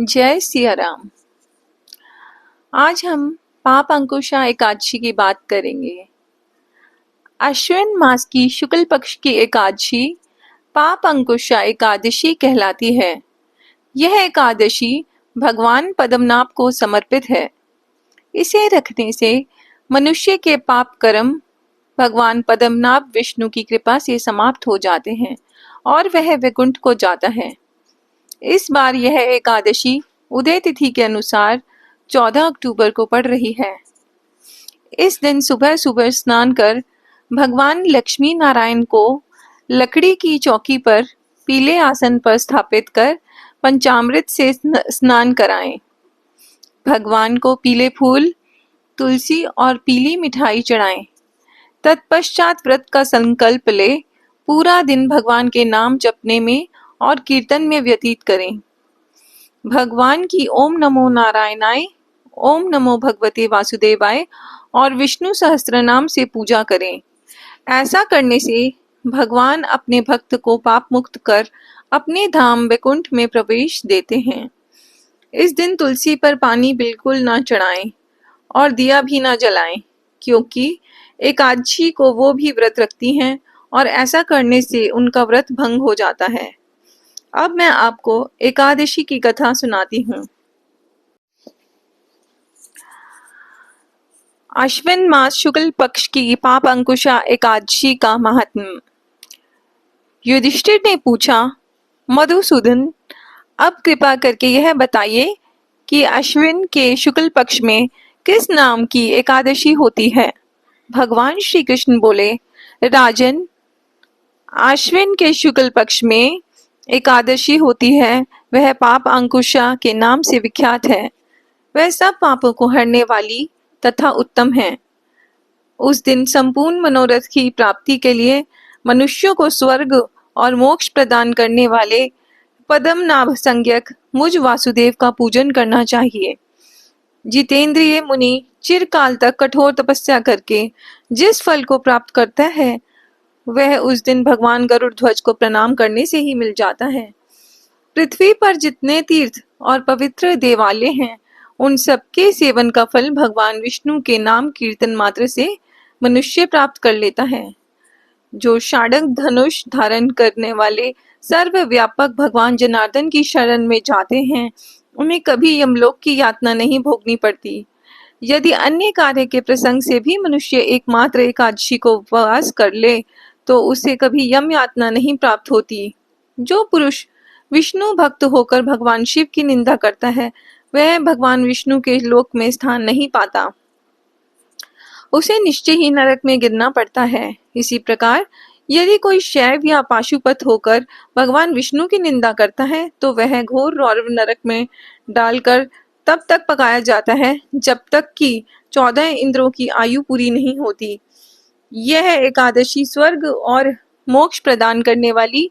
जय सिया राम। आज हम पाप अंकुशा एकादशी की बात करेंगे। अश्विन मास की शुक्ल पक्ष की एकादशी पाप अंकुशा एकादशी कहलाती है। यह एकादशी भगवान पद्मनाभ को समर्पित है। इसे रखने से मनुष्य के पाप कर्म भगवान पद्मनाभ विष्णु की कृपा से समाप्त हो जाते हैं और वह वैकुंठ को जाता है। इस बार यह एकादशी उदय तिथि के अनुसार 14 अक्टूबर को पड़ रही है। इस दिन सुबह सुबह स्नान कर भगवान लक्ष्मी नारायण को लकड़ी की चौकी पर पीले आसन पर स्थापित कर पंचामृत से स्नान कराएं। भगवान को पीले फूल, तुलसी और पीली मिठाई चढ़ाएं। तत्पश्चात व्रत का संकल्प ले पूरा दिन भगवान के नाम जपने में और कीर्तन में व्यतीत करें। भगवान की ओम नमो नारायणाय, ओम नमो भगवते वासुदेवाय और विष्णु सहस्त्रनाम से पूजा करें। ऐसा करने से भगवान अपने भक्त को पाप मुक्त कर अपने धाम वैकुंठ में प्रवेश देते हैं। इस दिन तुलसी पर पानी बिल्कुल न चढ़ाएं और दिया भी न जलाएं, क्योंकि एकादशी को वो भी व्रत रखती हैं और ऐसा करने से उनका व्रत भंग हो जाता है। अब मैं आपको एकादशी की कथा सुनाती हूँ। अश्विन मास शुक्ल पक्ष की पाप अंकुशा एकादशी का महात्म्य। युधिष्ठिर ने पूछा, मधुसूदन, अब कृपा करके यह बताइए कि अश्विन के शुक्ल पक्ष में किस नाम की एकादशी होती है। भगवान श्री कृष्ण बोले, राजन, अश्विन के शुक्ल पक्ष में एकादशी होती है, वह पाप अंकुशा के नाम से विख्यात है। वह सब पापों को हरने वाली तथा उत्तम है। उस दिन संपूर्ण मनोरथ की प्राप्ति के लिए मनुष्यों को स्वर्ग और मोक्ष प्रदान करने वाले पद्मनाभ संज्ञक मुझ वासुदेव का पूजन करना चाहिए। जितेंद्रिय मुनि चिरकाल तक कठोर तपस्या करके जिस फल को प्राप्त करता है, वह उस दिन भगवान गरुड़ ध्वज को प्रणाम करने से ही मिल जाता है। पृथ्वी पर जितने तीर्थ और पवित्र देवालय हैं, उन सबके सेवन का फल भगवान विष्णु के नाम कीर्तन मात्र से मनुष्य प्राप्त कर लेता है। जो षाडंग धनुष धारण करने वाले सर्वव्यापक भगवान जनार्दन की शरण में जाते हैं, उन्हें कभी यमलोक की यातना नहीं भोगनी पड़ती। यदि अन्य कार्य के प्रसंग से भी मनुष्य एकमात्र एकादशी को उपवास कर ले, तो उसे कभी यम यातना नहीं प्राप्त होती। जो पुरुष विष्णु भक्त होकर भगवान शिव की निंदा करता है, वह भगवान विष्णु के लोक में स्थान नहीं पाता। उसे निश्चय ही नरक में गिरना पड़ता है। इसी प्रकार यदि कोई शैव या पाशुपत होकर भगवान विष्णु की निंदा करता है, तो वह घोर रौरव नरक में डालकर तब तक पकाया जाता है जब तक कि 14 इंद्रों की आयु पूरी नहीं होती। यह एकादशी स्वर्ग और मोक्ष प्रदान करने वाली,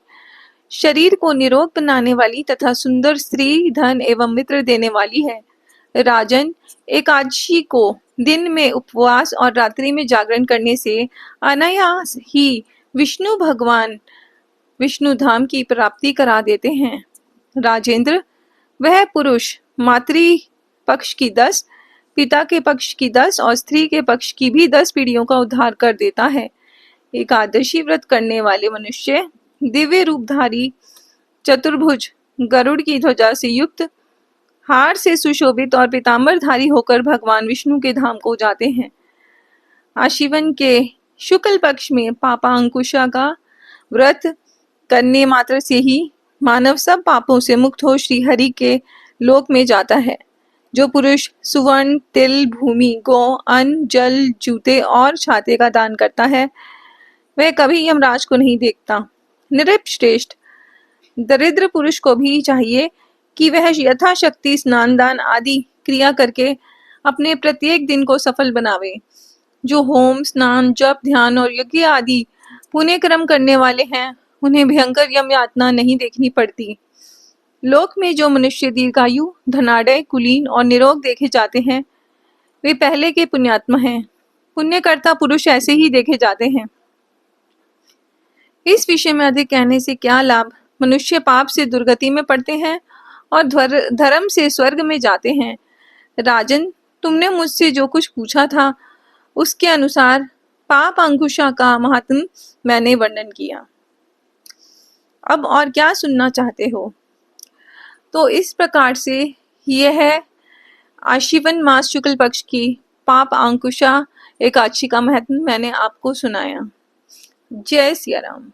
शरीर को निरोग बनाने वाली तथा सुंदर स्त्री, धन एवं मित्र देने वाली है। राजन, एकादशी को दिन में उपवास और रात्रि में जागरण करने से अनायास ही विष्णु भगवान विष्णु धाम की प्राप्ति करा देते हैं। राजेंद्र, वह पुरुष मातृ पक्ष की 10, पिता के पक्ष की 10 और स्त्री के पक्ष की भी 10 पीढ़ियों का उद्धार कर देता है। एकादशी व्रत करने वाले मनुष्य दिव्य रूपधारी, चतुर्भुज, गरुड़ की ध्वजा से युक्त, हार से सुशोभित और पीतांबरधारी होकर भगवान विष्णु के धाम को जाते हैं। आश्विन के शुक्ल पक्ष में पापा अंकुशा का व्रत करने मात्र से ही मानव सब पापों से मुक्त हो श्री हरि के लोक में जाता है। जो पुरुष सुवर्ण, तिल, भूमि, गौ, अन्न, जल, जूते और छाते का दान करता है, वह कभी यमराज को नहीं देखता। नृप-श्रेष्ठ, दरिद्र पुरुष को भी चाहिए कि वह यथाशक्ति स्नान दान आदि क्रिया करके अपने प्रत्येक दिन को सफल बनावे। जो होम, स्नान, जप, ध्यान और यज्ञ आदि पुण्य कर्म करने वाले हैं, उन्हें भयंकर यम यातना नहीं देखनी पड़ती। लोक में जो मनुष्य दीर्घायु, धनाढ्य, कुलीन और निरोग देखे जाते हैं, वे पहले के पुण्यात्मा हैं। पुण्यकर्ता पुरुष ऐसे ही देखे जाते हैं। इस विषय में अधिक कहने से क्या लाभ। मनुष्य पाप से दुर्गति में पड़ते हैं और धर्म से स्वर्ग में जाते हैं। राजन, तुमने मुझसे जो कुछ पूछा था उसके अनुसार पाप अंकुशा का महात्म मैंने वर्णन किया। अब और क्या सुनना चाहते हो? तो इस प्रकार से यह है आशीवन मास शुक्ल पक्ष की पाप अंकुशा एकादशी का महत्व मैंने आपको सुनाया। जय सिया राम।